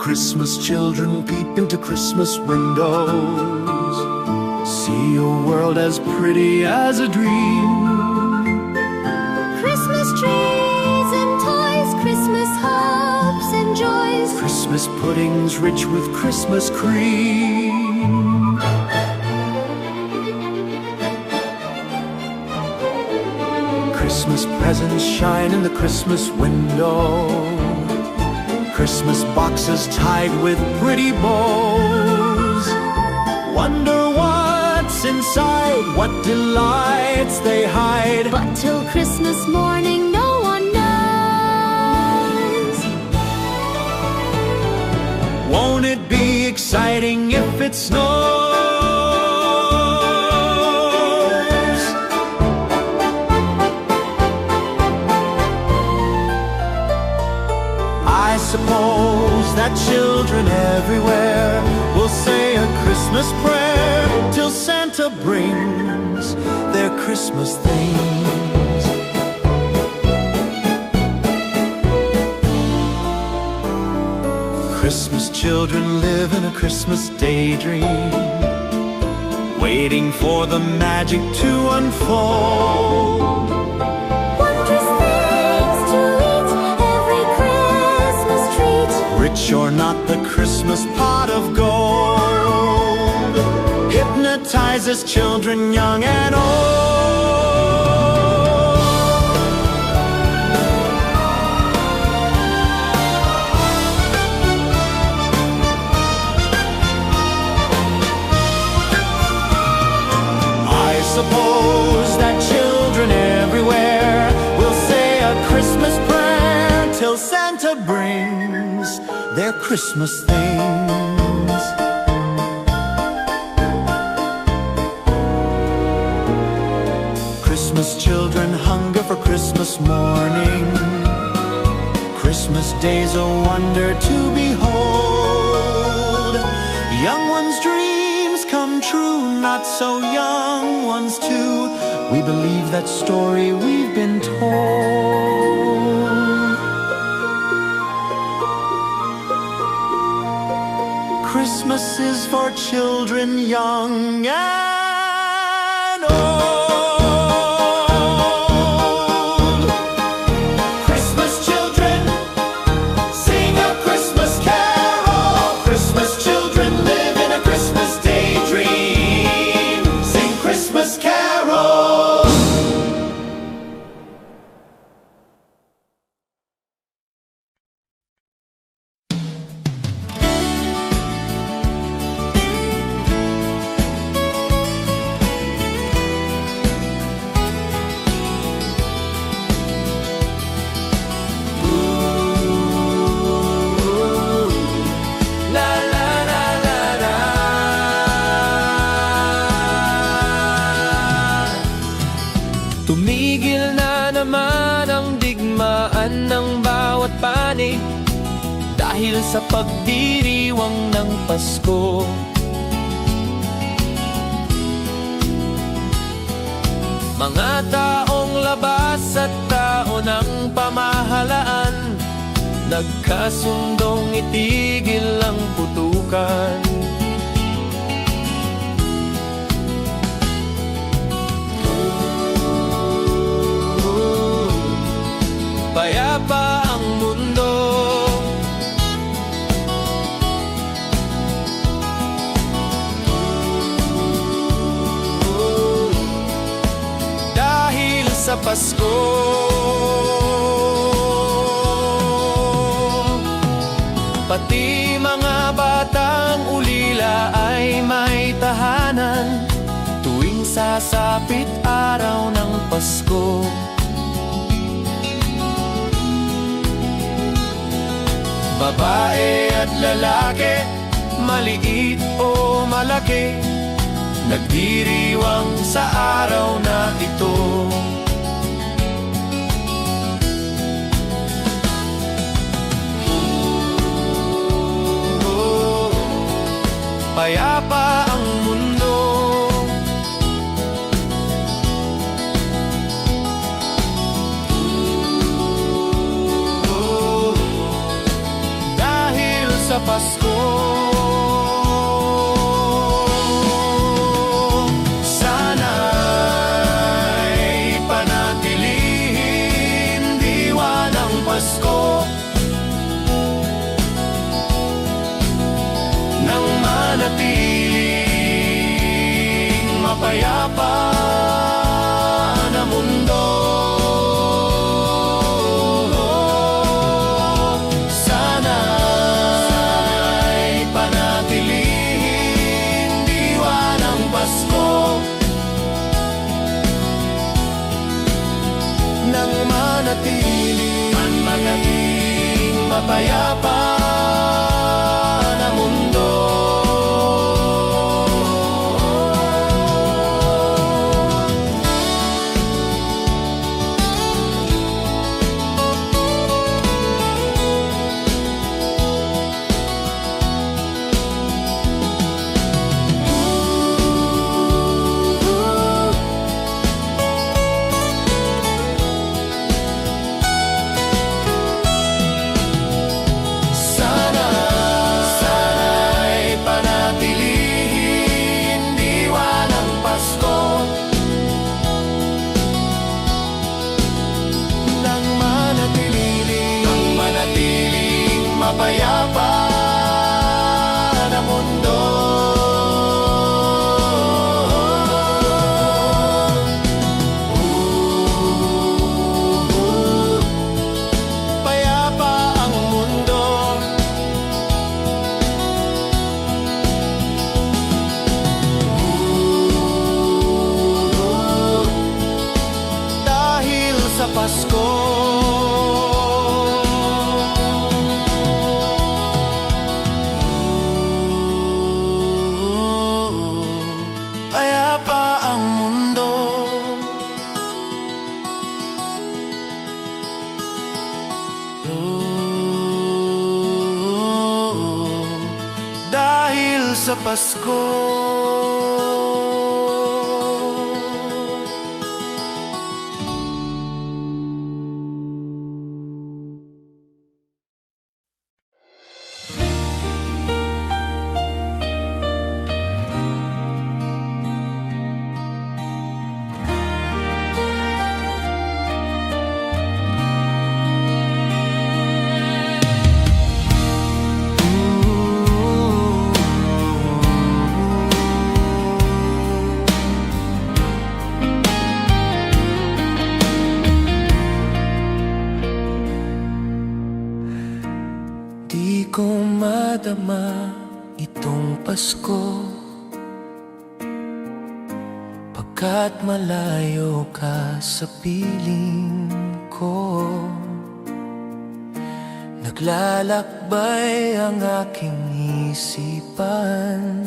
Christmas children peep into Christmas windows, see a world as pretty as a dream. Christmas trees and toys, Christmas hopes and joys, Christmas puddings rich with Christmas cream. Christmas presents shine in the Christmas window, Christmas boxes tied with pretty bows. Wonder what's inside, what delights they hide, but till Christmas morning no one knows. Won't it be exciting if it snows? I suppose that children everywhere will say a Christmas prayer till Santa brings their Christmas things. Christmas children live in a Christmas daydream, waiting for the magic to unfold. Rich or not, the Christmas pot of gold hypnotizes children young and old. I suppose that children everywhere will say a Christmas prayer till Santa brings their Christmas things. Christmas children hunger for Christmas morning, Christmas day's a wonder to behold. Young ones' dreams come true, not so young ones too. We believe that story we've been told. Christmas is for children young and old. Christmas children, sing a Christmas carol. Christmas children live in a Christmas daydream. Sing Christmas carols. Tumigil na naman ang digmaan ng bawat panig dahil sa pagdiriwang ng Pasko. Mga taong labas at tao ng pamahalaan nagkasundong itigil ang putukan. Payapa ang mundo, dahil sa Pasko. Pati mga batang ulila ay may tahanan tuwing sasapit araw ng Pasko. Babae at lalaki, maliit o malaki, nagdiriwang sa araw na ito. Payapa ang mundo, Pasko. Sana'y panatilihin diwa ng Pasko nang manatiling mapayapa na mundo. Nang manatiling mapayapa na mundo. Mapayapa na mundo. Payapa ang mundo. Dahil sa Pasko. Dahil sa Pasko. Di ko madama itong Pasko pagkat malayo ka sa piling ko. Naglalakbay ang aking isipan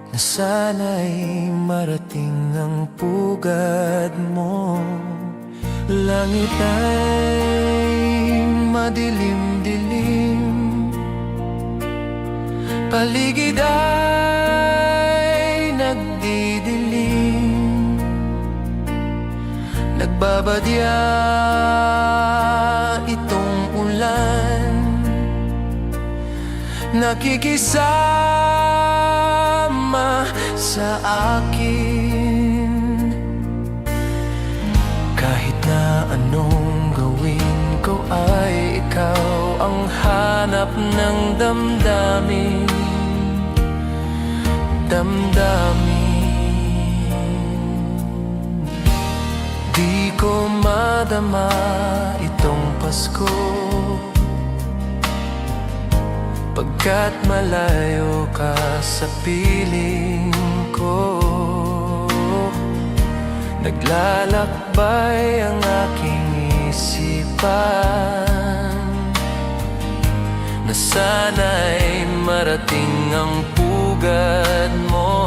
na sana'y marating ang pugad mo. Langit ay madilim-dilim, paligid ay nagdidilim, nagbabadya itong ulan, nakikisama sa akin. Kahit na anong gawin ko ay ikaw ang hanap ng damdamin. Di ko madama itong Pasko pagkat malayo ka sa piling ko. Naglalakbay ang aking isipan na sana'y marating ang pugad mo.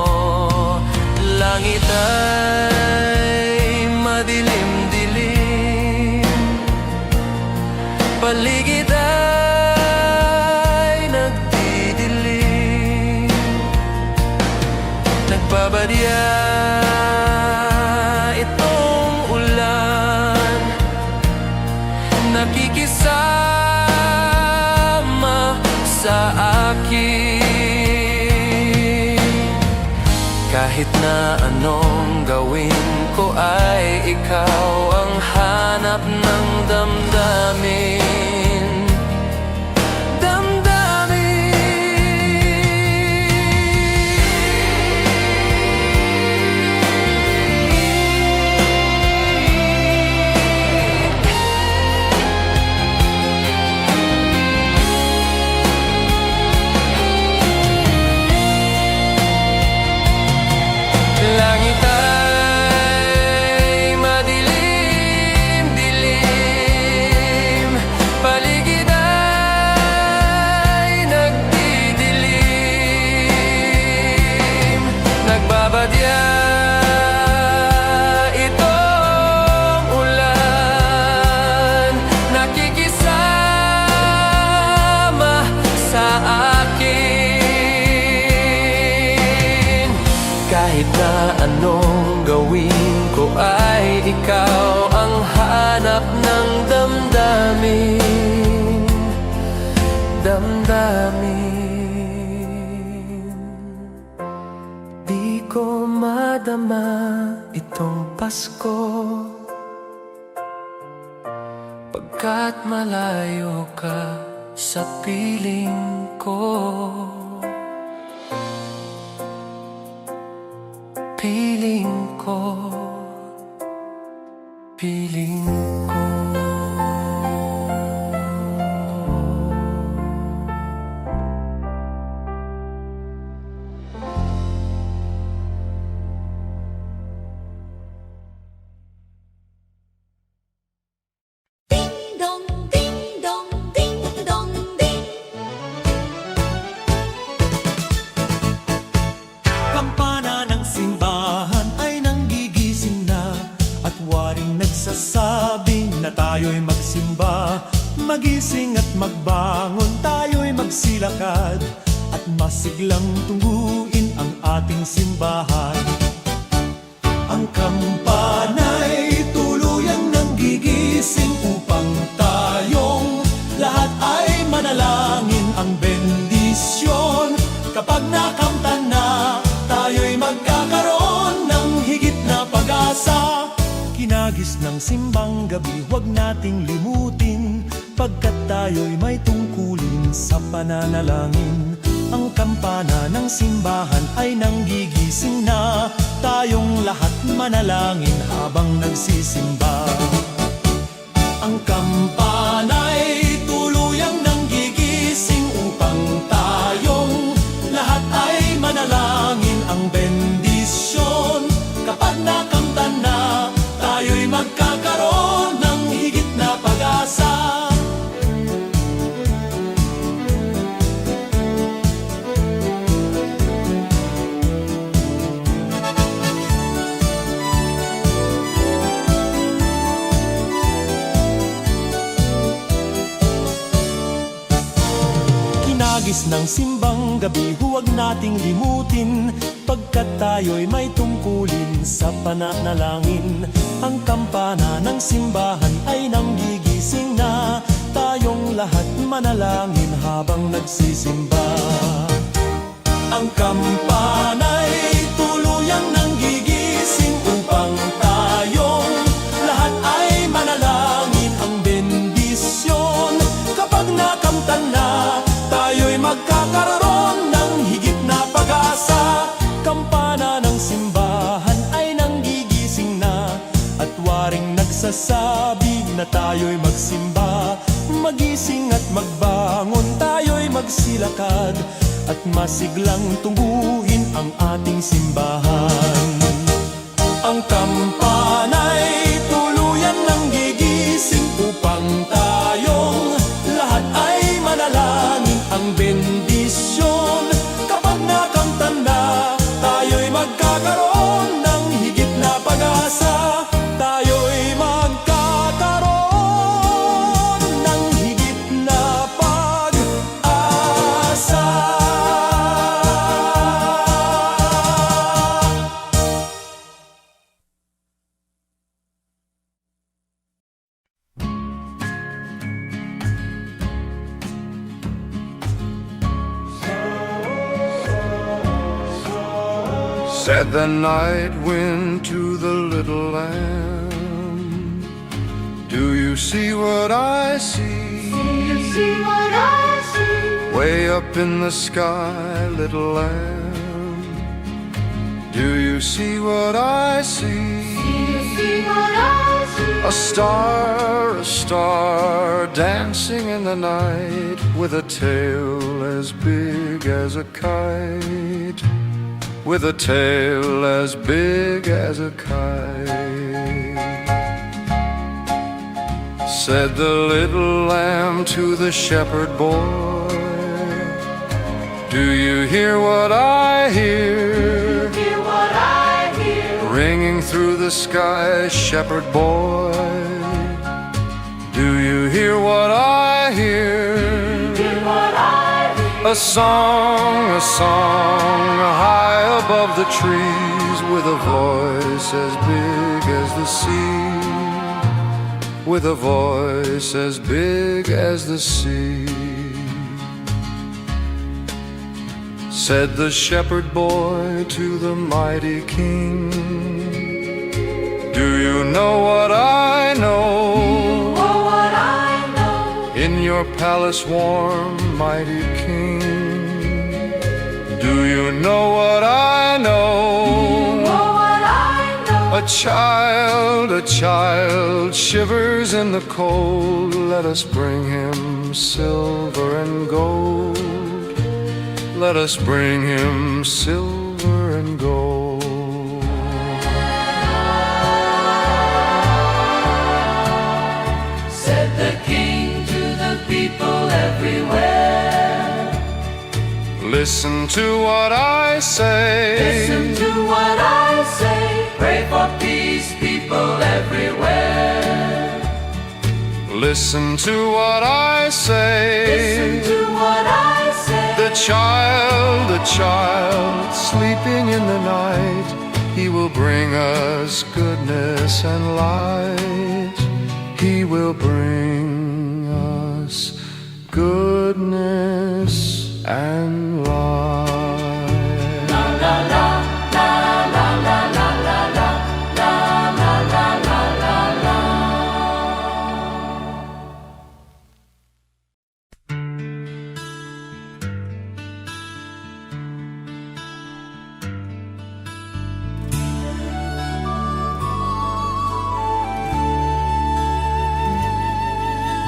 Langit ay madilim-dilim, paligid ay nagdidilim, nagbabadya itong ulan, nakikisama Kahit na anong gawin ko ay ikaw ang hanap ng damdamin. Langit ay madilim-dilim, paligid ay nagdidilim. Nagbabadya itong ulan, nakikisama sa akin. Kahit na anong gawin ko ay ikaw ang hanap ng damdamin. Damdamin. Di ko madama itong Pasko, pagkat malayo ka sa piling ko. Piling ko, piling ko. Ding dong, ding dong, ding dong, ding. Kampana ng simbahan ay nanggigising na, at waring nagsasabing na tayo'y magsimba. Magising at magbangon, tayo'y magsilakad, at masiglang tungguin ang ating simbahan. Ang kampana'y tuluyang nanggigising upang tayong lahat ay manalangin ang bendisyon. Kapag nakamtan na, tayo'y magkakaroon ng higit na pag-asa. Kinagis ng simbang gabi, huwag nating limutin, pagkat tayo'y may tungkulin sa pananalangin. Ang kampana ng simbahan ay nanggigising na, tayong lahat manalangin habang nagsisimba. Ang kampana'y tuluyang nanggigising upang tayong lahat ay manalangin ang bendisyon. Kapag nakamtan na, tayo'y magkakaroon ng higit na pag-asa. Kinagis ng simbang gabi, huwag nating limutin, pagkat tayo'y may tungkulin sa pananalangin. Ang kampana ng simbahan ay nanggigising na, tayong lahat manalangin habang nagsisimba. Ang kampana'y tuluyang nanggigising upang tayong lahat ay manalangin ang bendisyon. Kapag nakamtan na, tayo'y magkakaroon ng higit na pag-asa. Kampana ng simbahan ay nanggigising na, at waring nagsasabi na tayo'y magsimba. Magising at magbangon, tayo'y magsilakad, at masiglang tungguin ang ating simbahan. Ang kampana'y tuluyan nanggigising upang tayong lahat ay manalangin ang bendisyon. Kapag nakamtan na, tayo'y magkakaroon ng higit na pag-asa. Tayo'y magkakaroon ng higit na pag-asa. Said the night wind to the little lamb, do you see what I see? You see what I see? Way up in the sky, little lamb, do you see what I see? You see what I see? A star dancing in the night, with a tail as big as a kite, with a tail as big as a kite. Said the little lamb to the shepherd boy, do you hear what I hear? Hear what I hear? Ringing through the sky, shepherd boy, do you hear what I hear? Hear what I hear? A song high above the trees, with a voice as big as the sea, with a voice as big as the sea. Said the shepherd boy to the mighty king, do you know what I know? Oh, what I know. In your palace warm, mighty king, do you know what I know? Oh, what I know. A child shivers in the cold. Let us bring him silver and gold. Let us bring him silver and gold. Said the king to the people everywhere, Listen to what I say. listen to what I say. Pray for peace, people everywhere. Listen to what I say. Listen to what I say. The child sleeping in the night, he will bring us goodness and light. He will bring us goodness and light.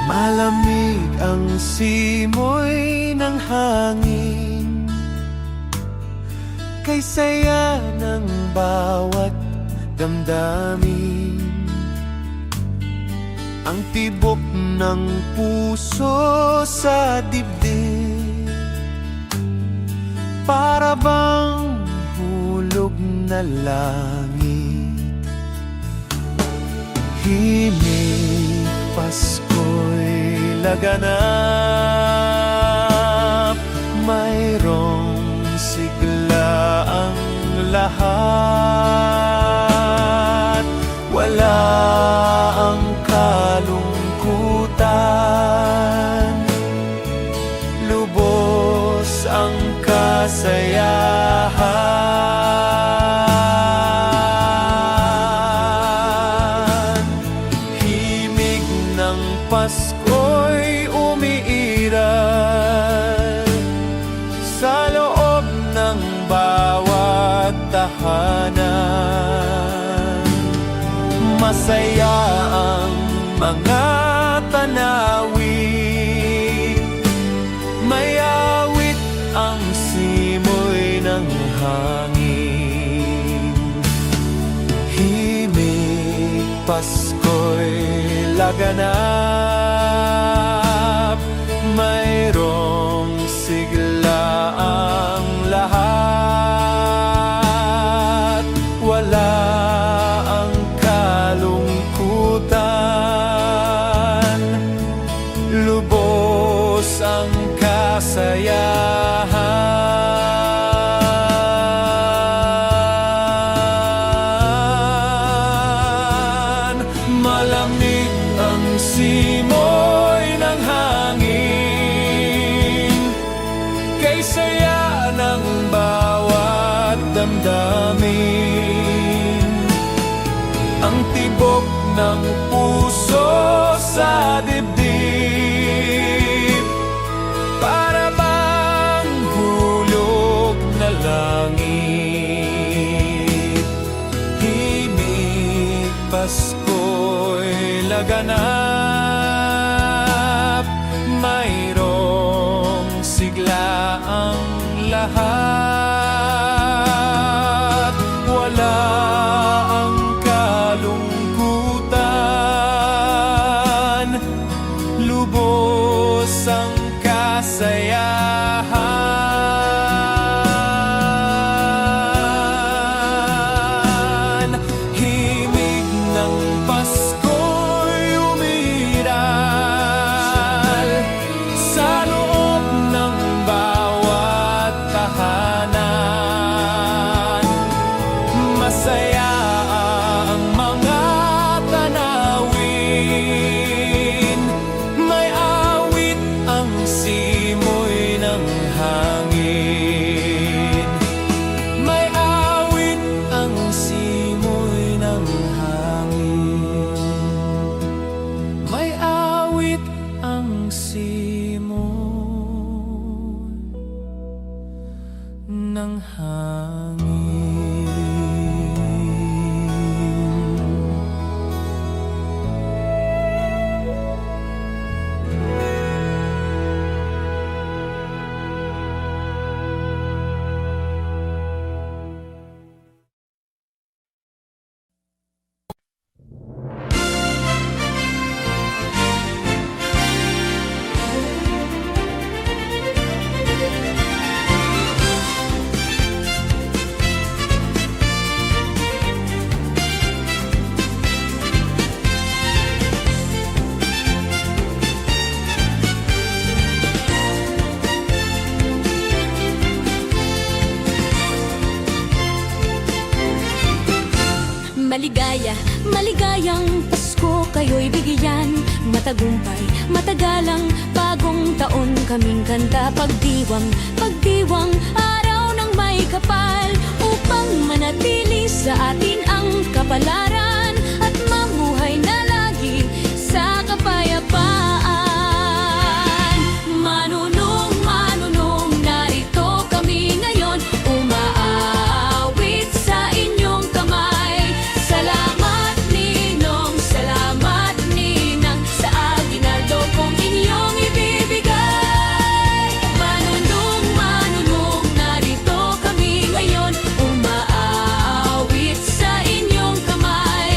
Malamig ang simoy ng hangin, kay saya ng bawat damdamin. Ang tibok ng puso sa dibdib, para bang hulog na langit. Himig Pasko'y laganap, mayroong sigla ang lahat. Wala ang kalungkutan, lubos ang kasayahan. Himig ng Pasko'y umiiral sa loob ng bawat tahanan. Masaya ang mga tanawin, may awit ang simoy ng hangin. Himig Pasko'y laganap, mayroong sigla ang lahat. Wala ang kalungkutan, lubos ang kasayahan. Malamig ang simoy ng hangin, kay saya ng bawat damdamin ang tibok ng puso sa dibdib, para bang hulog na langit. Himig Pasko'y laganap, mayroong sigla ang lahat. Wala ang kalungkutan, lubos ang kasayahan. Himig ng Pasko'y umiral sa loob ng bawat tahanan. Masaya ang mga tanawin, may awit ang simoy ng hangin. May awit ang simoy ng hangin. May awit ang simoy ng hangin. Maligaya, maligayang Pasko kayo'y bigyan. Matagumpay, matagalang bagong taon kaming kanta. Pagdiwang, pagdiwang, araw ng may kapal, upang manatili sa atin ang kapalaran at mamuhay na lagi sa kapayapaan. Manunong, manunong, narito kami ngayon, umaawit sa inyong kamay. Salamat ninong, salamat ninang, sa aginaldo kong inyong ibibigay. Manunong, manunong, narito kami ngayon, umaawit sa inyong kamay.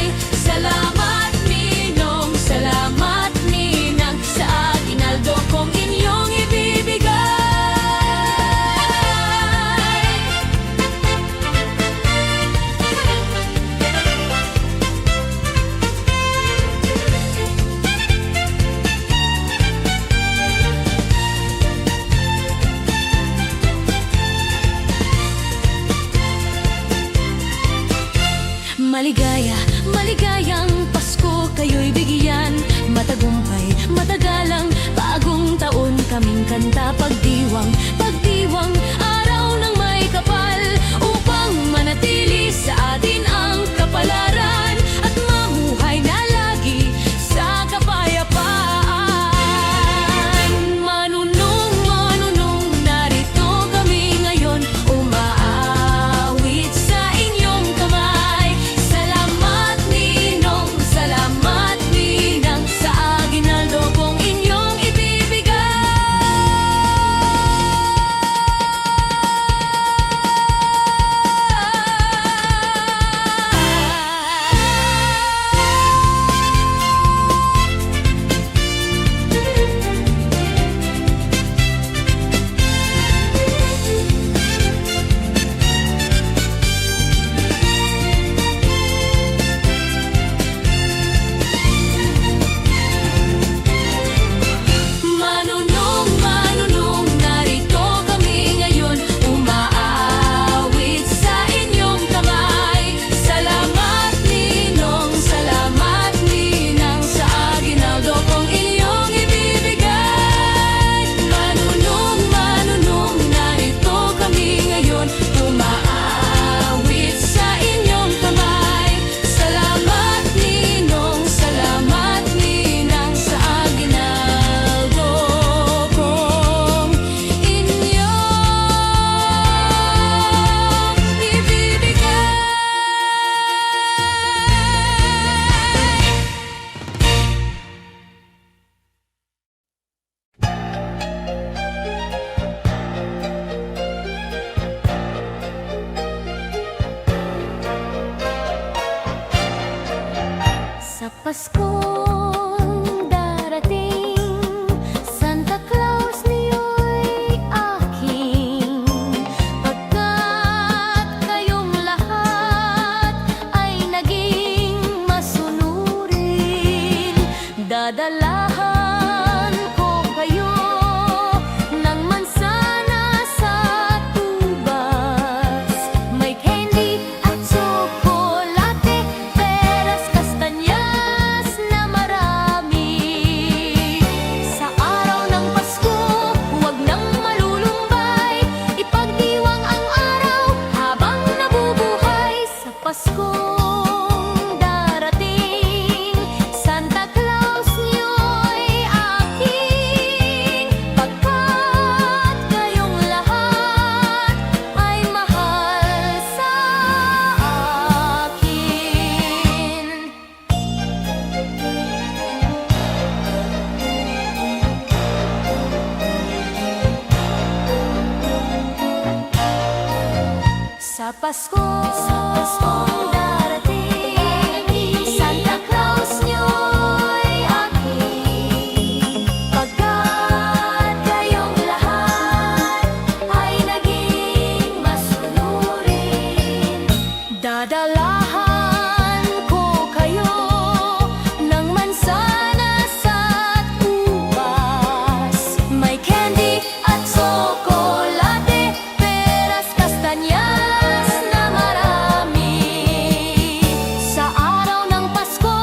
Sa Paskong darating, Santa Claus niyo'y aking. Pagkat kayong lahat ay naging masunurin, dadalahan ko kayo ng mansana sa tubas. May candy at tsokolate, peras, kastanyas na marami. Sa araw ng Pasko, huwag nang malulumbay, ipagdiwang ang araw habang nabubuhay. Sa Paskong darating, Santa Claus niyo'y aking. Pagkat kayong lahat ay mahal sa akin. Sa Paskong darating, Santa Claus niyo'y aking. Pagkat kayong lahat ay naging masunurin, dadalahan ko kayo ng mansana sa ubas. May candy at tsokolate, peras, kastanyas na marami. Sa araw ng Pasko,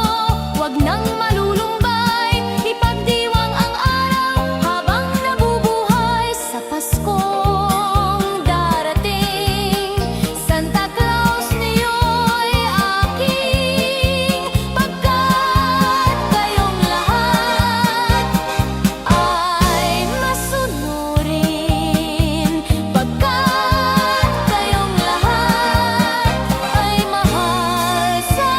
huwag nang malulumbay, ipagdiwang ang araw habang nabubuhay. Sa Paskong darating, Santa Claus niyo'y aking. Pagkat kayong lahat ay masunurin, pagkat kayong lahat ay mahal sa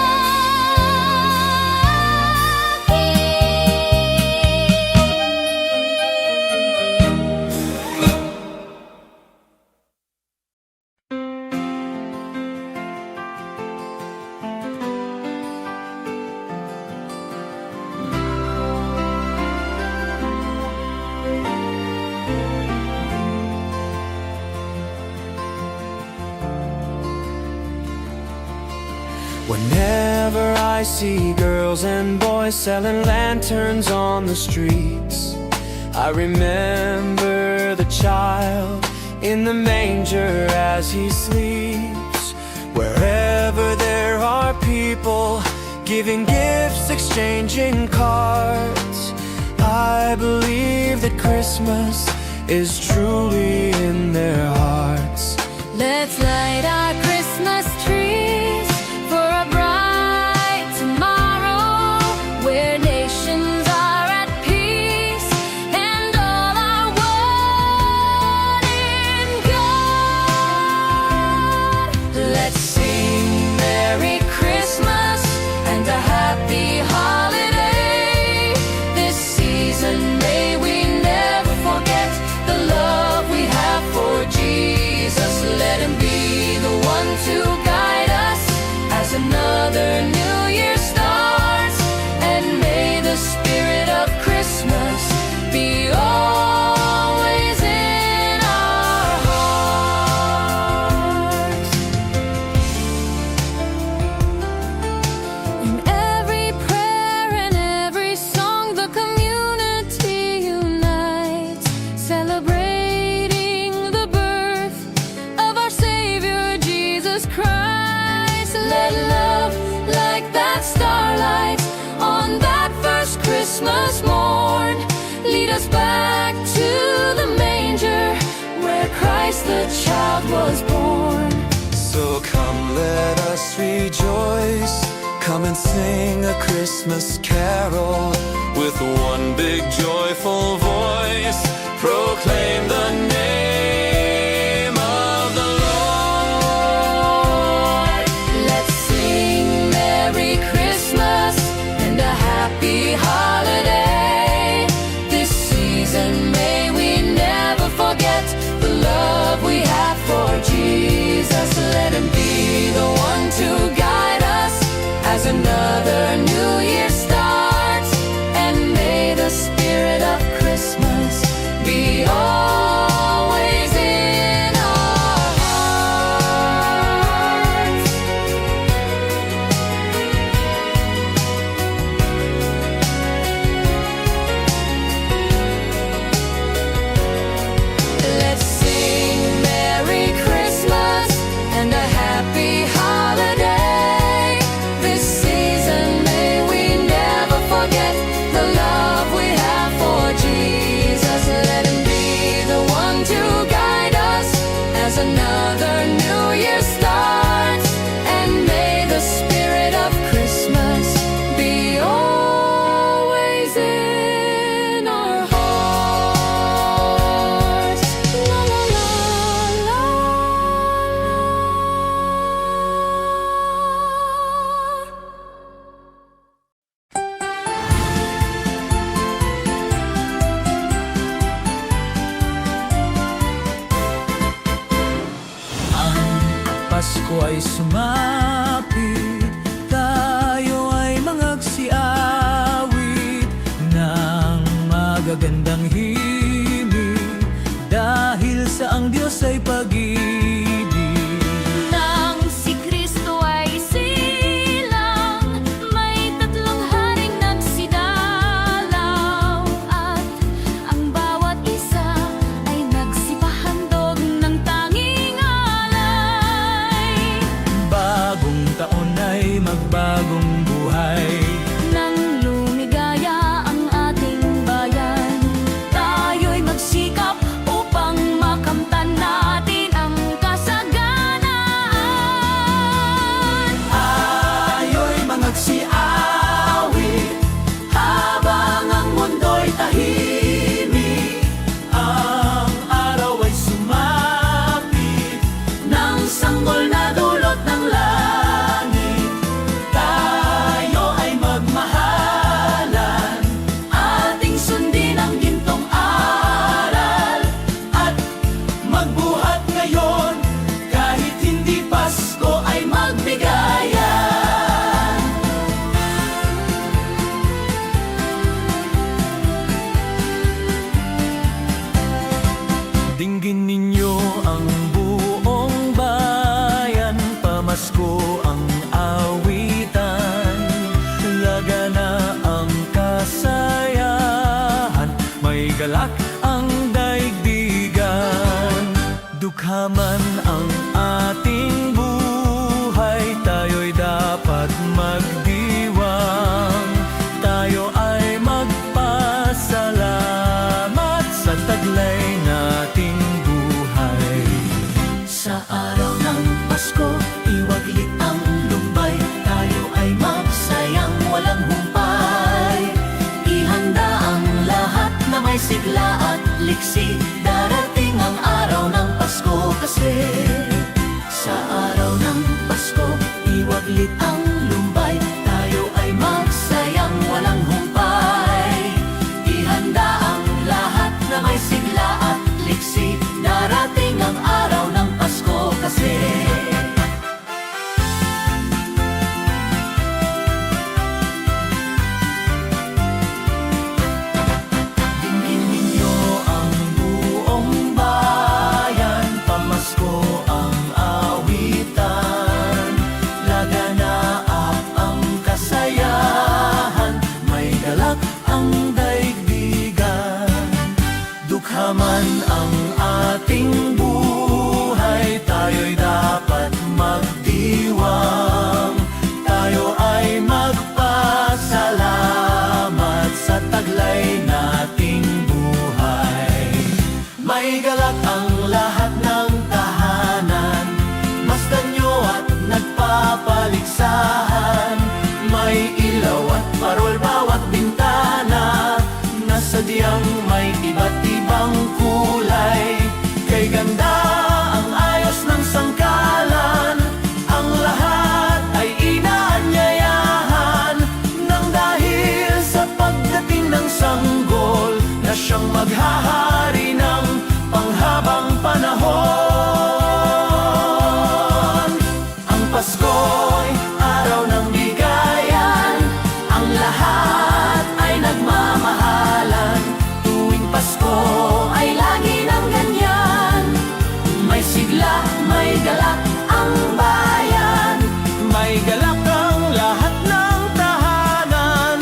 Whenever I see girls and boys selling lanterns on the streets, I remember the child in the manger as he sleeps. Wherever there are people giving gifts, exchanging cards, I believe that Christmas is truly in their hearts. Let's light our Christmas trees for a bright tomorrow, where nations are at peace and all are one in God. Let's sing Merry Christmas and a Happy Holiday. This season may we never forget the love we have for Jesus. Let him be the one to guide us as another new year starts. And may the spirit of Christmas be always in our hearts. In every prayer and every song, the community unites, celebrating the birth of our Savior Jesus Christ. Let love like that starlight on that first Christmas morn lead us back to the manger where Christ the child was born. So come, let us rejoice. Come and sing a Christmas carol with one big joyful voice. Proclaim the name of the Lord. Let's sing Merry Christmas and a Happy Holiday. This season may we never forget the love we have for Jesus. Let him be the one to guide us as another new year ay sumapit, tayo ay mangagsiawit ng magagandang himig, dahil sa ang Diyos ay pag-ibig. Nang si Kristo ay silang, may tatlong haring nagsidalaw, at ang bawat isa ay nagsipahandog ng tanging alay. Bagong taon ay magbagong buhay, Nang lumigaya ang ating bayan, tayo'y magsikap upang makamtan natin ang kasaganaan. tayo'y mangagsiawit habang ang mundo'y tahimik, ang araw ay sumapit ng sanggol na dulot ng langit. Tayo ay magmahalan, ating sundin ang gintong aral, at magbuhat ngayon kahit hindi Pasko ay magbigayan. Dinggin ninyo ang buong bayan, pamasko ang awitan, lagana ang kasayahan, may galak ang daigdigan. Dukhaman ang ating buhay, tayo'y dapat magdiwang, tayo ay magpasalamat sa taglay nating buhay. Sa araw ng Pasko, iwaglit ang lumbay, tayo ay magsayang walang humpay. Ihanda ang lahat na may sigla at liksi, darating ang araw ng Pasko kasi. Sa araw ng Pasko, iwaglit ang lumbay, tayo ay magsayang walang humpay. Ihanda ang lahat na may sigla at liksi, darating ang araw ng Pasko kasi. Dinggin ninyo ang buong bayan, pamasko ang awitan, laganaap ang kasayahan, may galak ang daigdigan. Dukhaman ang ating buhay, tayo'y dapat magdiwang, tayo ay magpasalamat sa taglay nating buhay. May galak ang lahat ng tahanan, masdan nyo at nagpapaligsahan, may ilaw at parol bawat bintana, na sadyang may iba't ibang kulay. Kay ganda ang ayos ng sangkalan, ang lahat ay inaanyayahan, nang dahil sa pagdating ng sanggol na siyang maghahari ng panghabang panahon. Ang Pasko'y araw ng bigayan, ang lahat ay nagmamahalan. Tuwing Pasko ay lagi ng ganyan, may sigla, may galak ang bayan, may galak ang lahat ng tahanan,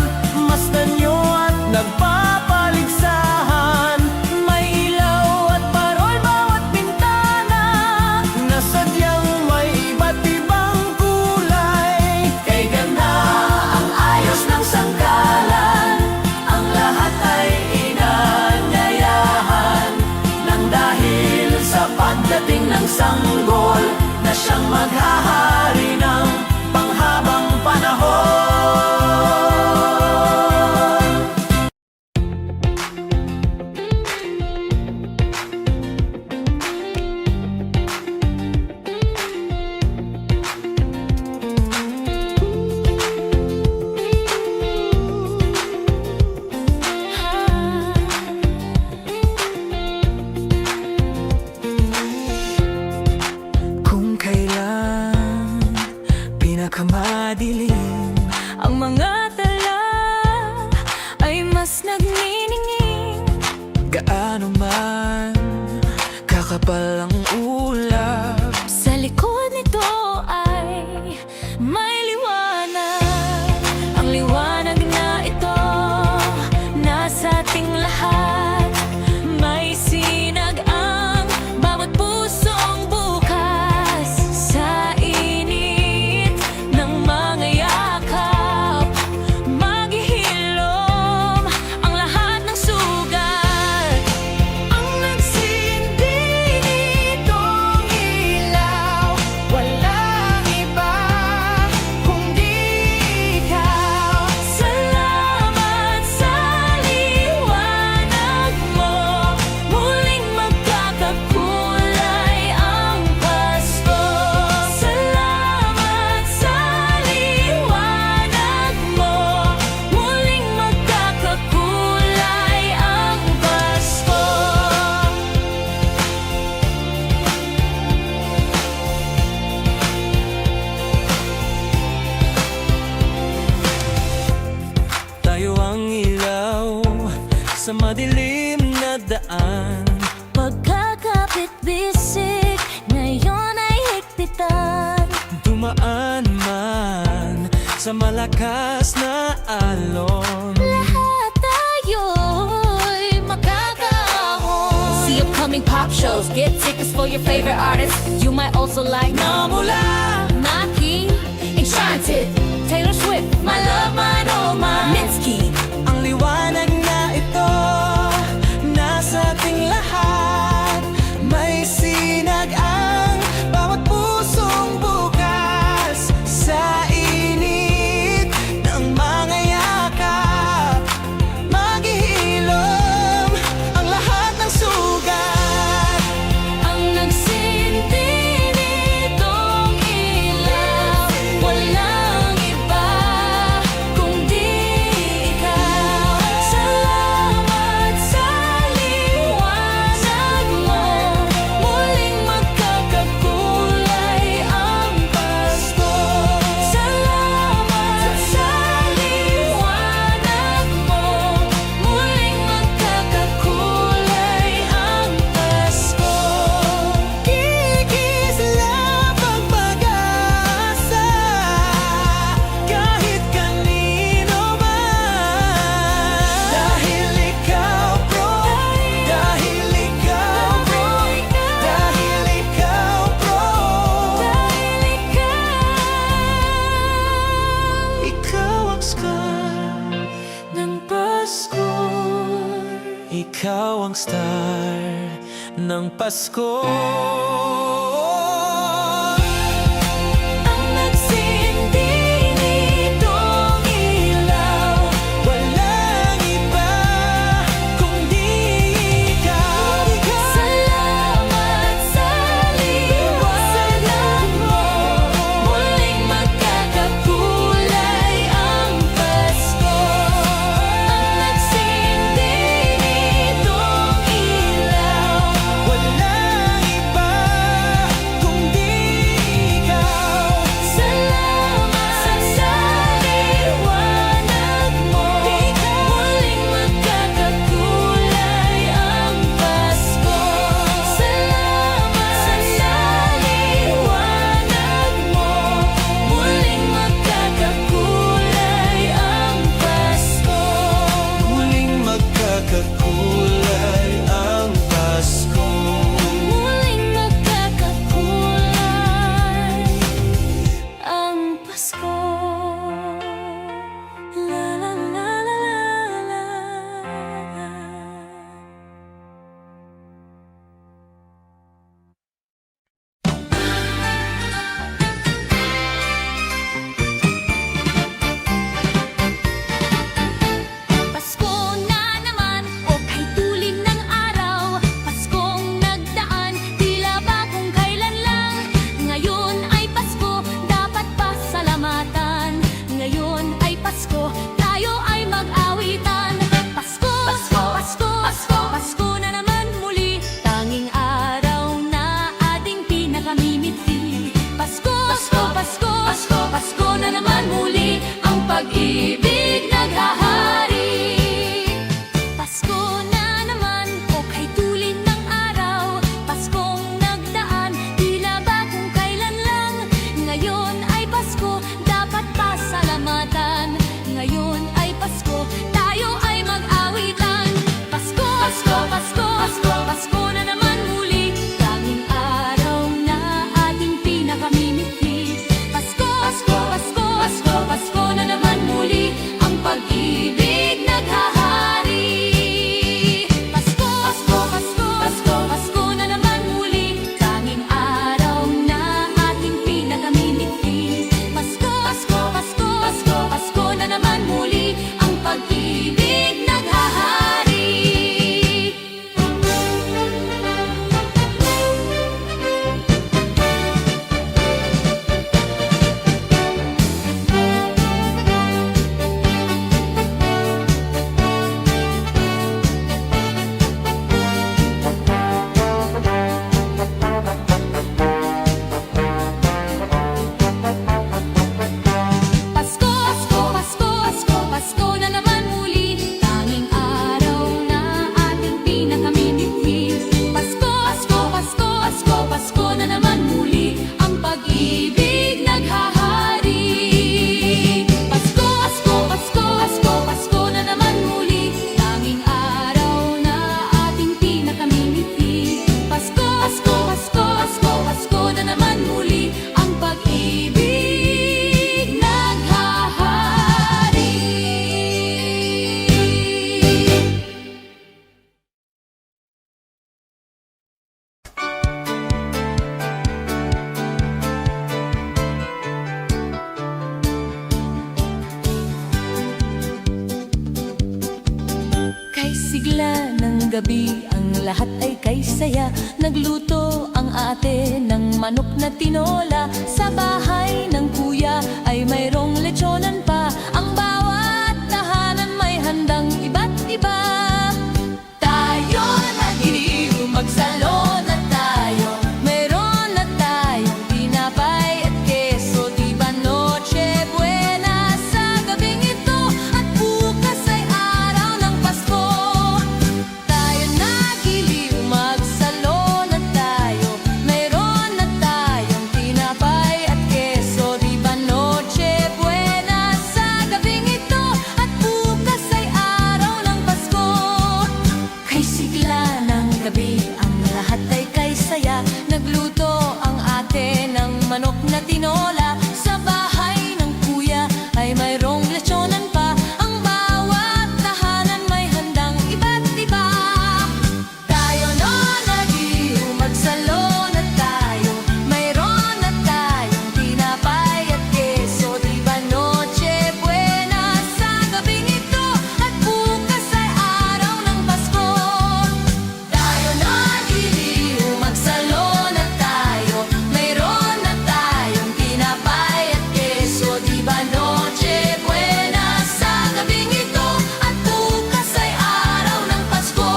masdan nyo at nagpapaligsahan, may ilaw at parol bawat bintana, na sadyang may iba't ibang kulay. Kay ganda ang ayos ng sangkalan, ang lahat ay inanyayahan, nang dahil sa pagdating ng sanggol na siyang maghahari ng panghabang panahon. Kung kailan gaano man kakapal ang ulap. Sa likod nito ay may liwanag. Ang liwanag na ito nasa ating lahat. May sinag ang bawat pusong bukas. Sa init ng mga yakap, maghihilom ang lahat ng sugat. Ang nagsindi nitong ilaw, walang iba kundi ikaw. Salamat sa liwanag mo, muling magkakakulay ang Pasko. Salamat sa liwanag mo, muling magkakakulay ang Pasko. Tayo ang ilaw sa madilim na daan. Pagkakapit-bisik, ngayon ay higpitan. Dumaan man sa malakas na alon. Lahat tayo'y makakaahon. See upcoming pop shows, get tickets for your favorite artists. You might also like Namula, Naki, Enchanted, Taylor Swift, My Love, Mine, Oh Mine, Mitski. ang liwanag na ito nasa ating lahat. May sinag ang bawat pusong bukas. Sa init ng mga yakap, maghihilom ang lahat ng sugat. Ang nagsindi nitong ilaw, walang iba kundi ikaw. Salamat sa liwanag mo, muling magkakakulay ang Pasko. Salamat sa liwanag mo, muling magkakakulay ang Pasko. Kikislap ang pag-asa kahit kanino man. Dahil ikaw, bro. Dahil ikaw, bro. Dahil ikaw, bro. Ikaw ang star Ng Pasko. Ikaw ang star ng Pasko. Ang nagsindi nitong ilaw, Walang iba kundi ikaw. salamat sa liwanag mo, muling magkakakulay ang Pasko. Ang nagsindi nitong ilaw, Walang iba sigla ng gabi, ang lahat ay kay saya. Nagluto ang ate ng manok na tinola. Sa bahay ng kuya ay mayroong lechonan pa. Ang bawat tahanan may handang iba't iba. Tayo nagiliw, magsalon na tayo. Mayroon na tayong tinapay at keso. Di ba Noche Buena sa gabing ito? At bukas ay araw ng Pasko. Tayo nagiliw, magsalon na tayo. Mayroon na tayong tinapay at keso. Di ba Noche Buena sa gabing ito? At bukas ay araw ng Pasko. Kay sigla ng gabi, ang lahat ay kay saya. Nagluto ang ate ng manok na tinola. Sa bahay ng kuya ay mayroong lechonan pa. Ang bawat tahanan may handang iba't iba. Tayo no nagiliw, magsalon na tayo. Mayroon na tayong tinapay at keso. Di ba Noche Buena sa gabing ito? At bukas ay araw ng Pasko. Tayo nagiliw, magsalon na tayo. Mayroon na tayong tinapay at keso. Di ba Noche Buena sa gabing ito? At bukas ay araw ng Pasko.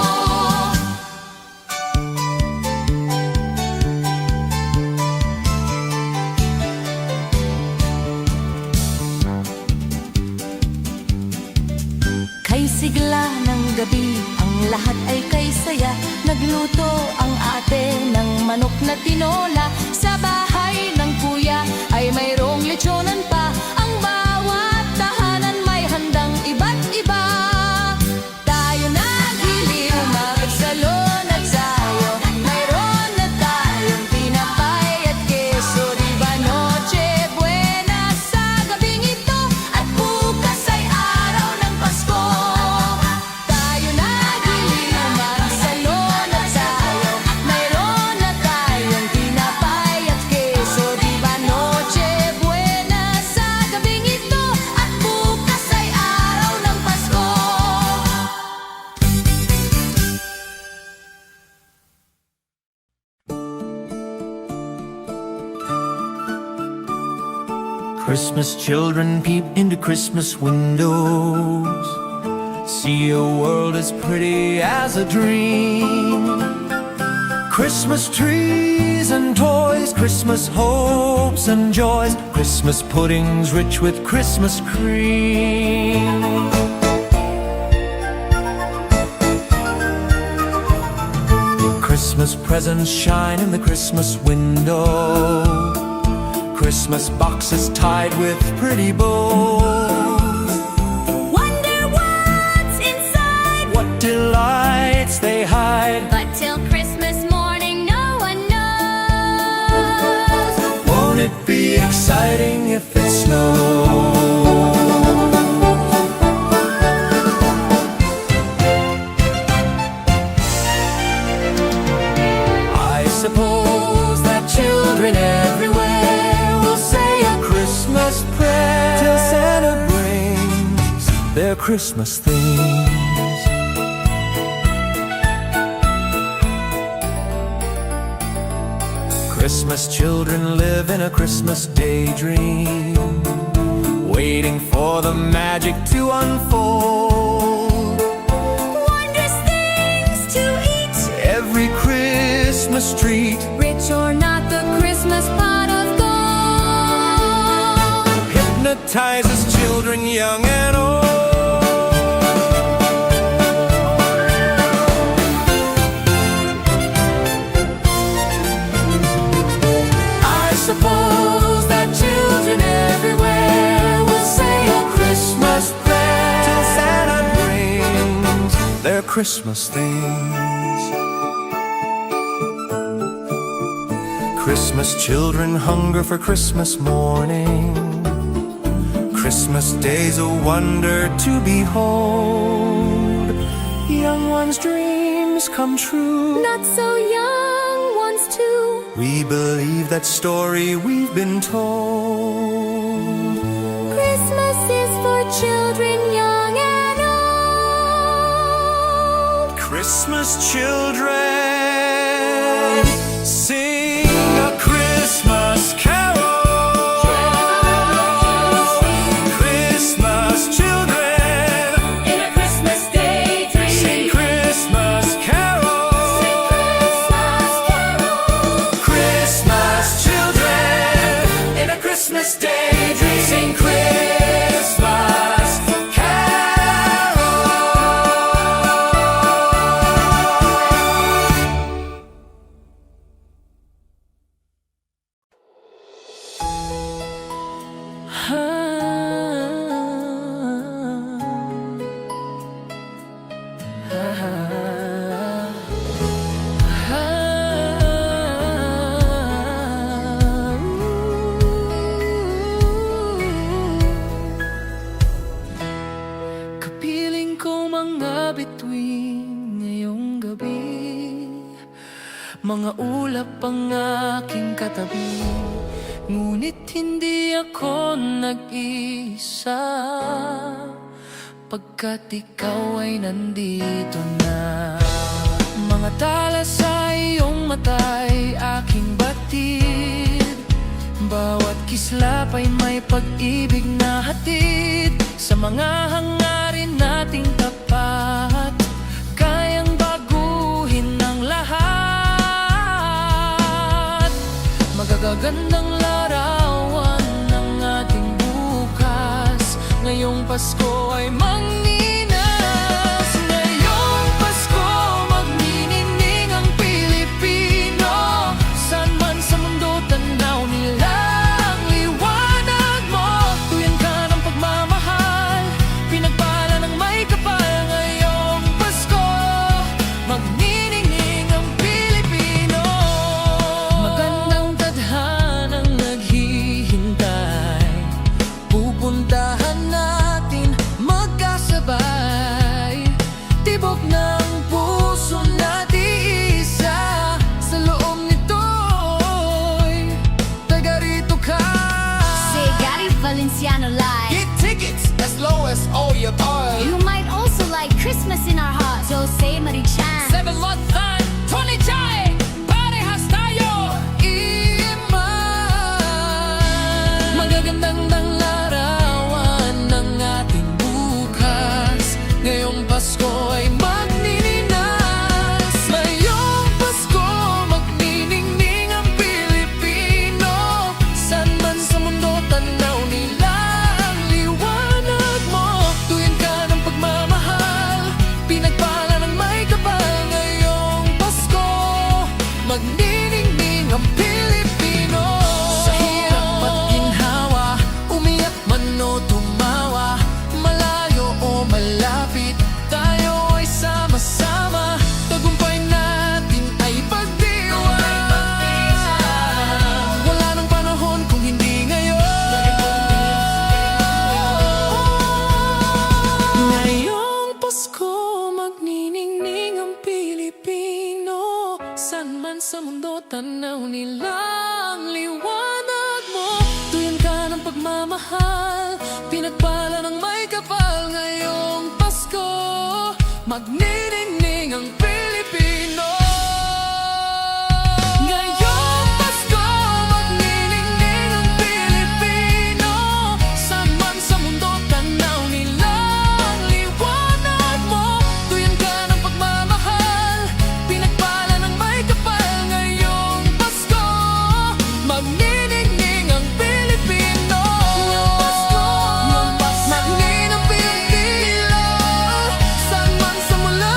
Kay sigla ng gabi, ang lahat ay kay saya. Nagluto ang ate ng manok na tinola. Sa bahay ng kuya ay mayroong lechonan pa. Ang bawat tahanan may handang iba't iba. Tayo nagiliw, magsalon at sayo. Mayroon na tayong tinapay at keso. Di ba Noche Buena sa gabing ito? At bukas ay araw ng Pasko. Tayo nagiliw, magsalon at sayo. Mayroon na tayong tinapay at keso. Di ba Noche Buena sa gabing ito? At bukas ay araw ng Pasko. Christmas children peep into Christmas windows, see a world as pretty as a dream. Christmas trees and toys, Christmas hopes and joys, Christmas puddings rich with Christmas cream. Christmas presents shine in the Christmas window, Christmas boxes tied with pretty bows. Wonder what's inside, What delights they hide. but till Christmas morning no one knows. Won't it be exciting if it snows? I suppose that children everywhere will say a Christmas prayer till Santa brings their Christmas things. Christmas children live in a Christmas daydream, waiting for the magic to unfold. Wondrous things to eat, Every Christmas treat rich or not, the Christmas pot of gold. hypnotizes children young and old. I suppose that children everywhere will say a Christmas prayer till Santa brings their Christmas things. Christmas children hunger for Christmas morning. Christmas day's a wonder to behold. Young ones' dreams come true. Not so young ones too. We believe that story we've been told. Christmas is for children young and old. Christmas, children, sing a Christmas carol. Christmas, children, In a Christmas daydream. sing Christmas carol. Christmas, children, in a Christmas daydream, sing Christmas carol. Kapiling ko mga bituin ngayong gabi, mga ulap ang aking katabi, ngunit hindi ako nag-isa, pagkat ikaw ay nandito na. Mga tala sa iyong mata'y aking batid, bawat kislap ay may pag-ibig na hatid. Sa mga hangarin nating tapat, kayang baguhin ng lahat. Magagandang larawan ng ating bukas, ngayong Pasko ay magninas. Ngayong Pasko magninining ang Pilipino, saan man sa mundo tanaw nila ang liwanag mo. Tuyan ka ng pagmamahal, pinagpala ng may kapal. Ngayong Pasko magniningning ang Pilipino. Magandang tadhanang naghihintay, pupuntahan natin magkasabay. Tibok ng puso natin isa, sa loob nito'y taga rito ka. Say Gary Valenciano live. Get tickets as low as all your toys. You might also like Christmas in our hearts. Jose Marichan. 7 Lothan, Tony Chai, parehas tayo. Iman. Magagandang larawan ng ating bukas, ngayong Pasko ay magnininas. Ngayong Pasko magniningning ang Pilipino, saan man sa mundo tanaw nila ang liwanag mo. Tuyan ka ng pagmamahal, pinagpala ng may kapal. Ngayong Pasko magniningning ang Pilipino. Sa hirap at ginhawa, umiyak man o tumawa, malayo o malapit, tayo ay sama-sama. Tagumpay natin ay pagdiwang. Wala nang panahon kung hindi ngayon. Ngayong Pasko magniningning ang Pilipino, saan man sa mundo tanaw nila ang liwanag mo. Tuyan ka ng pagmamahal, pinagpala ng may kapal. Ngayong Pasko magniningning ang Pilipino. Ngayong Pasko magniningning ang Pilipino, saan man sa mundo tanaw nila ang liwanag mo. Tuyan ka ng pagmamahal, pinagpala ng may kapal. Ngayong Pasko magniningning ang Pilipino. Magniningning ang Pilipino, saan man sa mula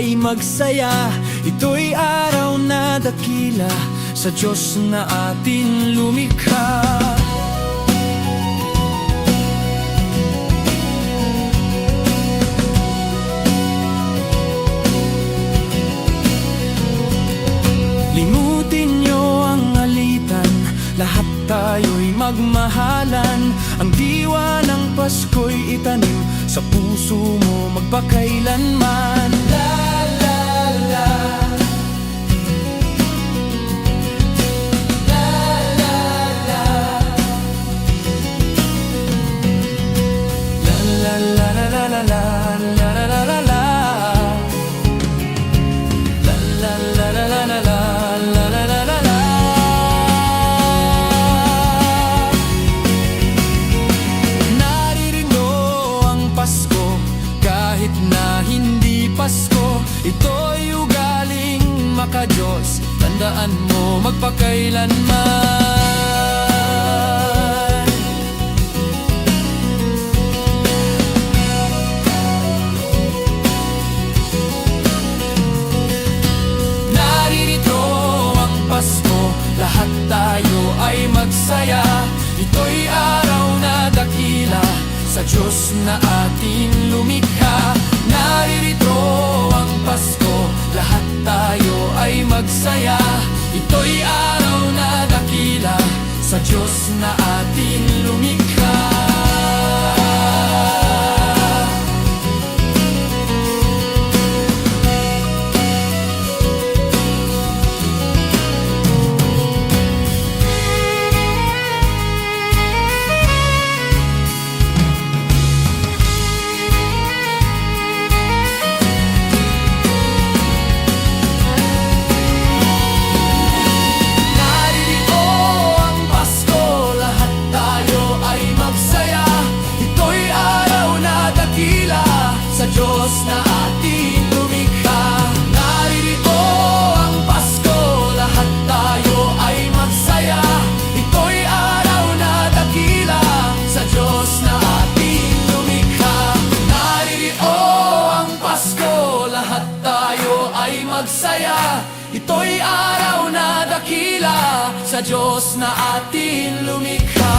ay magsaya. Ito'y araw na dakila sa Diyos na atin lumikha. Limutin niyo ang alitan, lahat tayo'y magmahalan. Ang diwa ng Pasko'y itanim sa puso mo magpakailanman. La la la, la la la, la la la la la la la. Pasko, ito'y ugaling maka-Diyos. Tandaan mo magpakailanman. Naririto ang Pasko, lahat tayo ay magsaya. Ito'y araw na dakila sa Diyos na ating lumikha. Naririto ang Pasko, lahat tayo ay magsaya. Ito'y araw na dakila sa Diyos na ating lumikha. Diyos na ating lumikha. Naririto ang Pasko, lahat tayo ay magsaya. Ito'y araw na dakila sa Diyos na ating lumikha. Naririto ang Pasko, lahat tayo ay magsaya. Ito'y araw na dakila sa Diyos na ating lumikha.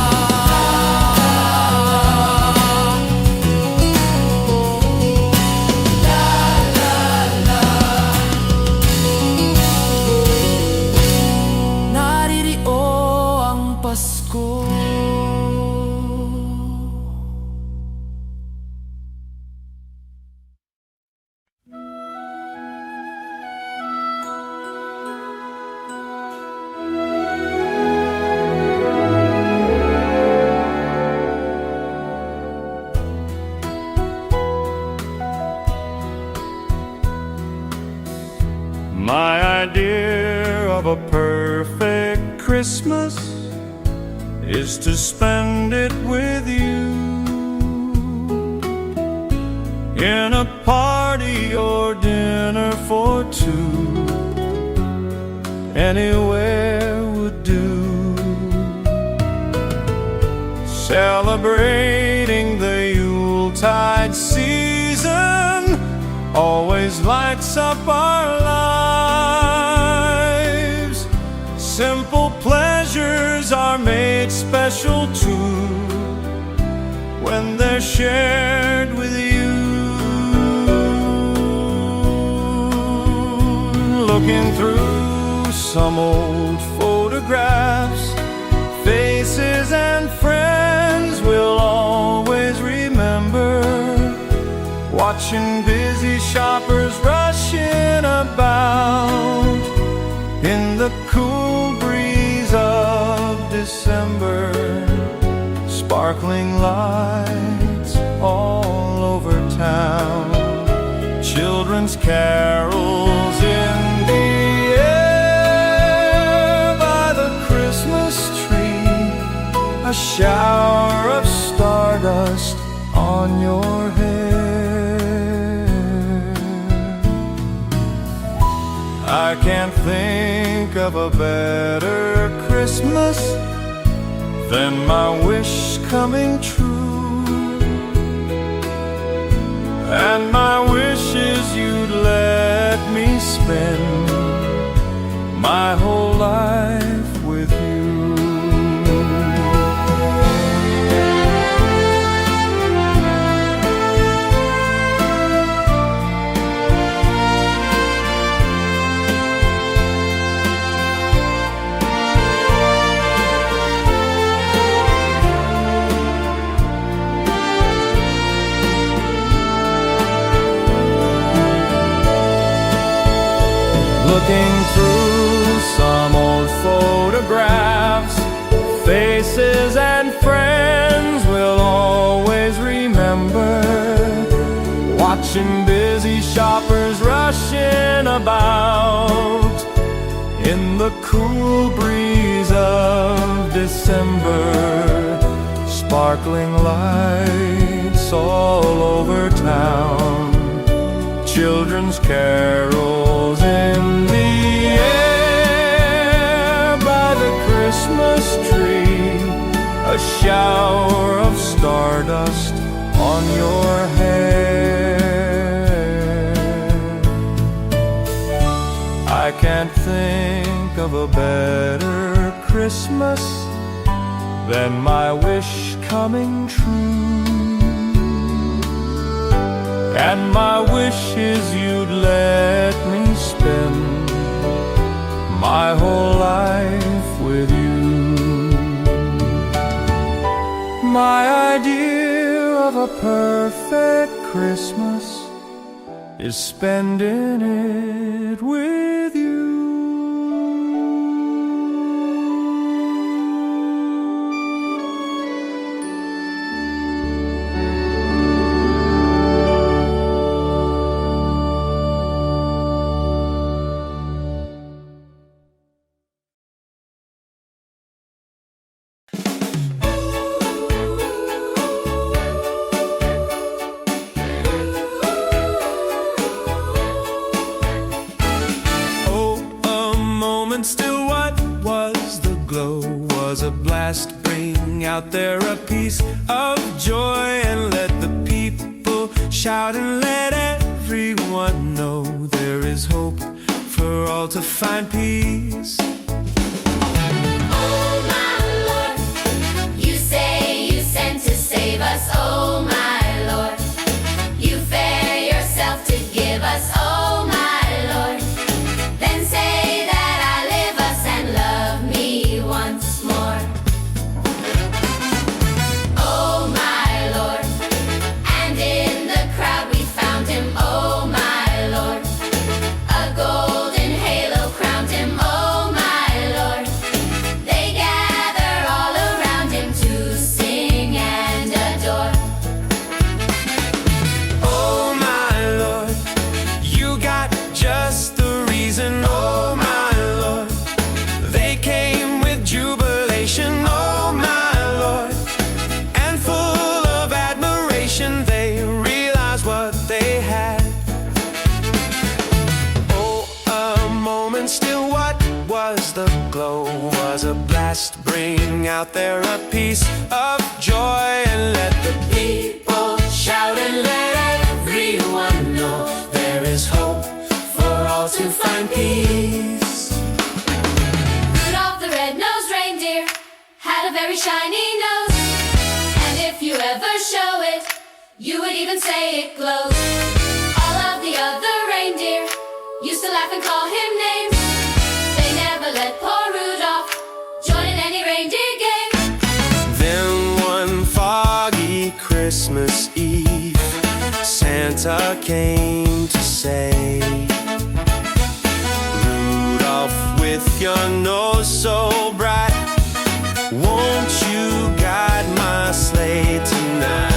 My idea of a perfect Christmas is to spend it with you in a party or dinner for two. Anywhere would do. Celebrating the Yuletide season always lights up our lives. Simple pleasures are made special too when they're shared with you. Looking through some old photographs, faces and friends we'll always remember. Watching busy shoppers rushing about in the cool breeze of December. Sparkling lights all over town, children's carols in the air by the Christmas tree, a shower of stardust on your hair. I can't think of a better Christmas than my wish coming true. And my wish is you'd let spend my whole life with you. Looking through some old photographs, faces and friends we'll always remember. Watching busy shoppers rushing about in the cool breeze of December. Sparkling lights all over town, children's carols in the air by the Christmas tree, a shower of stardust on your hair. I can't think of a better Christmas than my wish coming true. And my wish is you'd let me spend my whole life with you. My idea of a perfect Christmas is spending it with you. Still, what was the glow? Was a blast bring out there a piece of joy, and let the people shout and let everyone know there is hope for all to find peace. Oh my Lord, you say you sent to save us. Oh my Lord, you fare yourself to give us. Oh my Lord, then say that love me once more. Oh my Lord, and in the crowd we found him. Oh my Lord, a golden halo crowned him. Oh my Lord, they gather all around him to sing and adore. Oh my Lord, you got just the reason. Oh my Lord, they came with jubilation. Oh my Lord, and full of admiration they realized what they had. Oh, a moment still, what was the glow? Was a blast bring out there a piece of joy, and let the people shout and let everyone know there is hope for all to find peace. Rudolph the red-nosed reindeer had a very shiny nose, and if you ever show it, you would even say it glows. All of the other reindeer used to laugh and call him names. They never let poor Rudolph join in any reindeer game. Then one foggy Christmas Eve, Santa came to say, Rudolph, with your nose so bright, won't you guide my sleigh tonight?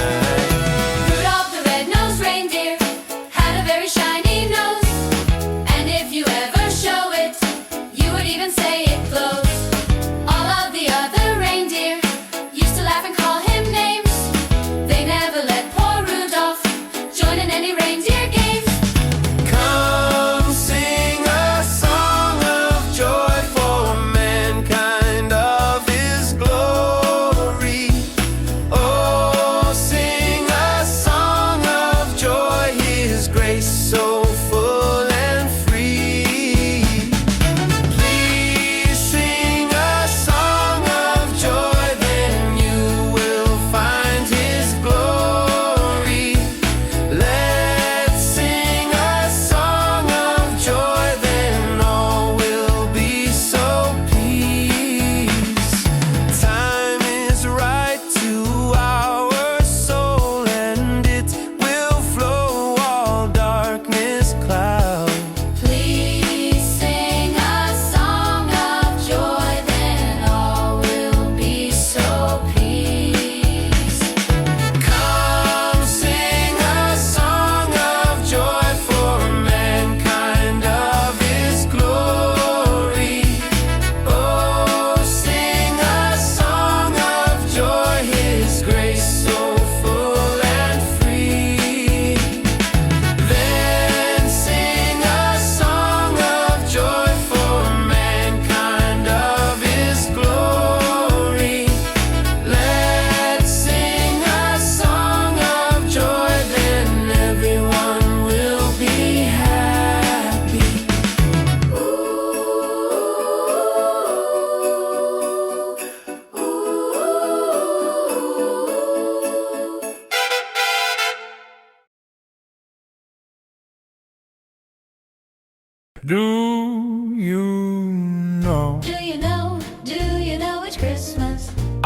Rudolph the red-nosed reindeer had a very shiny nose, and if you ever show it, you would even say it glows. All of the other reindeer used to laugh and call him names. They never let poor Rudolph join in any reindeer games. Come sing a song of joy for mankind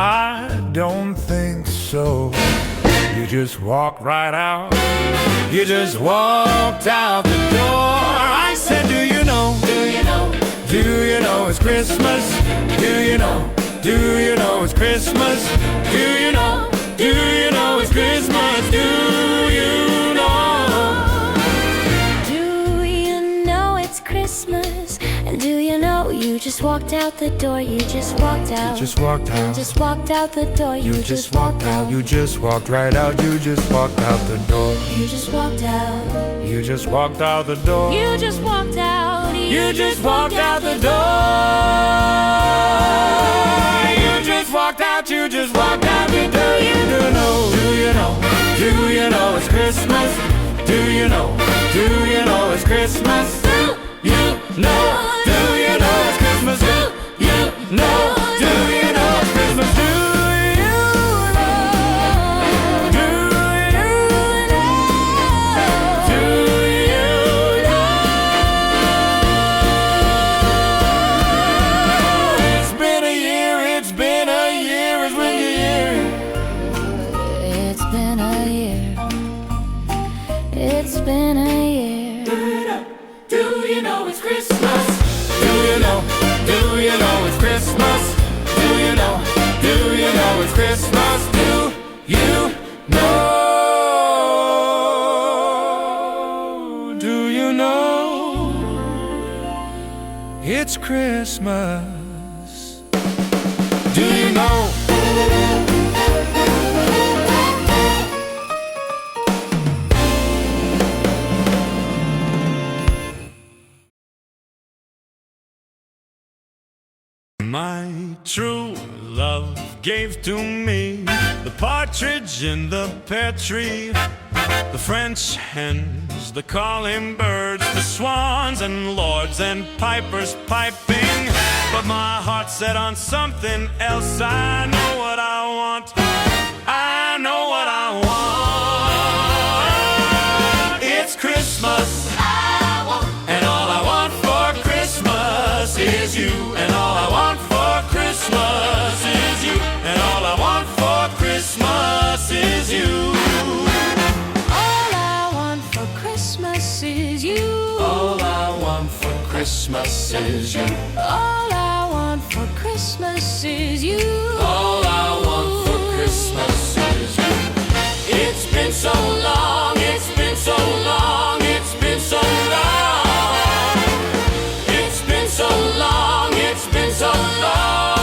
I don't think so. You just walked right out. You just walked out the door. I said, do you know? Do you know? Do you know it's Christmas? Do you know? Do you know it's Christmas? Do you know? Do you know it's Christmas? Do you know? Do you know it's Christmas? And do you know you just walked out the door? You just walked out. You just walked out. Just walked out the door. You just walked out. You just walked right out. You just walked out the door. You just walked out. You just walked out the door. You just walked out. You just walked out the door. You just walked out. You just walked out the door. You do know? Do you know? Do you know it's Christmas? Do you know? Do you know it's Christmas? Do you know? Do you know it's Christmas? Do you know? Do you know it's Christmas? Do you know? Do you know? Do you know? It's been a year. It's been a year. It's when you hear. It's been a year. It's been a year. Do you know it's Christmas? Do you know? Do you know it's Christmas? Do you know? Do you know it's Christmas? Do you know? Do you know it's Christmas? Do you know? My true love gave to me the partridge in the pear tree, the French hens, the calling birds, the swans and lords and pipers piping. But my heart set on something else. I know what I want. I know what I want. It's Christmas. And all I want for Christmas is you. And all I want for Christmas is you. And all I want for Christmas is you. All I want for Christmas is you. All I want for Christmas is you. All I want for Christmas is you. All I want for Christmas is you. It's been so long, it's been so long, it's been so long. It's been so long, it's been so long.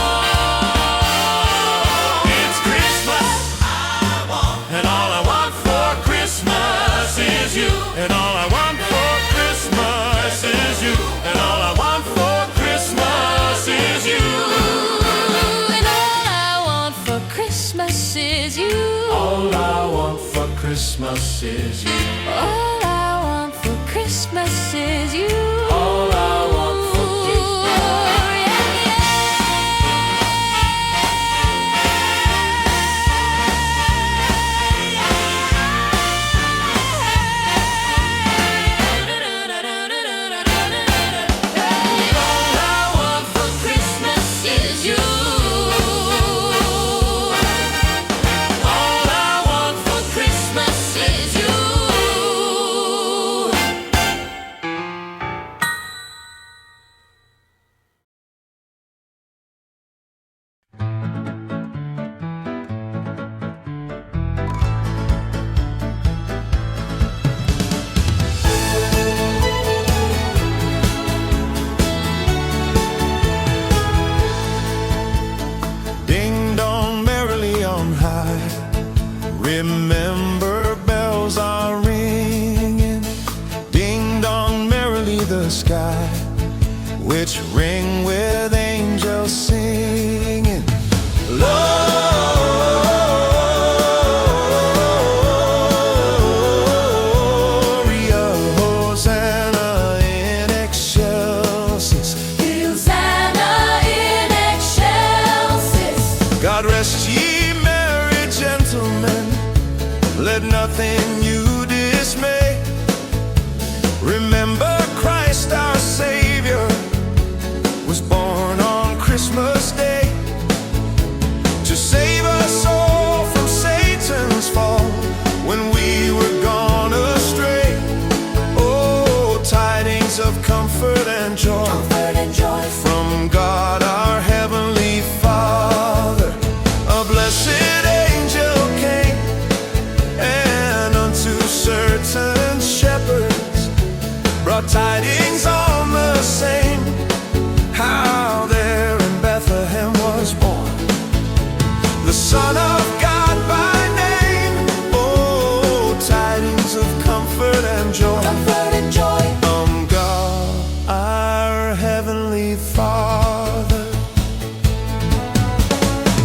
It's Christmas, and all I want for Christmas is you. And all I want for Christmas is you. And all I want for Christmas is you. And all I want for Christmas is you. All I want for Christmas is you. All I want for Christmas is you. All I want for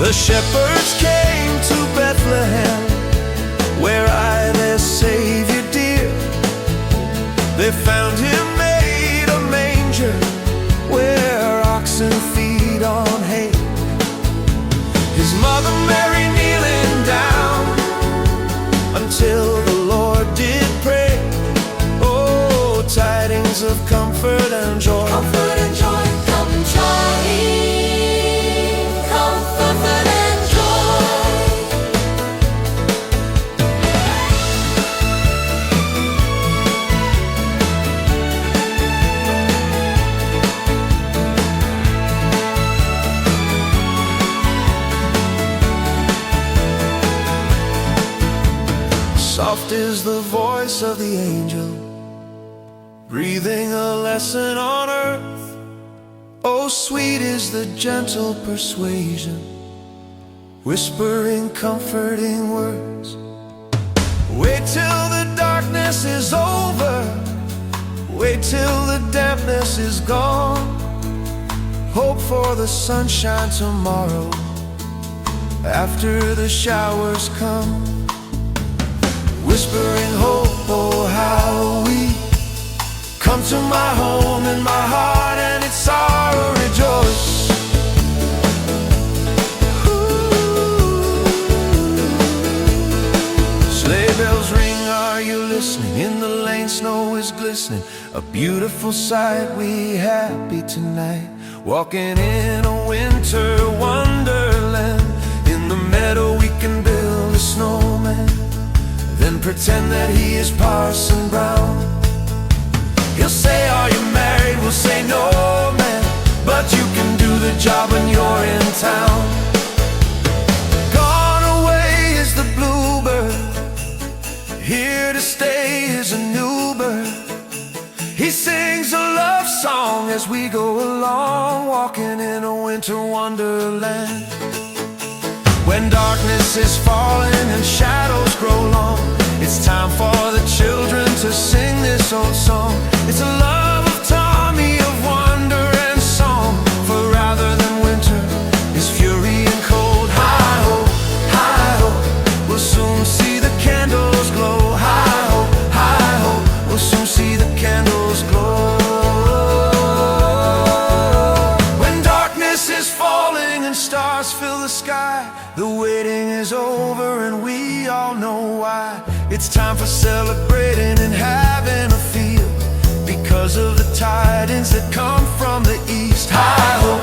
The shepherds came to Bethlehem, where I their Savior dear. They found him made a manger, where oxen feed on hay. His mother Mary kneeling down until the Lord did pray. Oh, tidings of comfort and joy. Comfort and joy, come joy, comfort and joy. Soft is the voice of the angel, breathing a lesson on earth. Oh, sweet is the gentle persuasion, whispering comforting words. Wait till the darkness is over, wait till the dampness is gone. Hope for the sunshine tomorrow, after the showers come. Whispering hope, oh how we come to my home in my heart, and its sorrow rejoice. Ooh. Sleigh bells ring, are you listening? In the lane snow is glistening, a beautiful sight, we happy tonight. Walking in a winter wonderland, in the meadow we can build a snowman, then pretend that he is Parson Brown. He'll say, are you married? We'll say, no, man, but you can do the job when you're in town. Gone away is the bluebird, here to stay is a new bird. He sings a love song as we go along, walking in a winter wonderland. When darkness is falling and shadows grow long, it's time for the children to sing this old song. It's a love of Tommy, of wonder and song, for rather than winter is fury and cold. Hi-ho, hi-ho, we'll soon see the candles glow. Hi-ho, hi-ho, we'll soon see the candles glow. When darkness is falling and stars fill the sky, the waiting is over and we all know why. It's time for celebrating and having a feel, because of the tidings that come from the east. Hi-ho,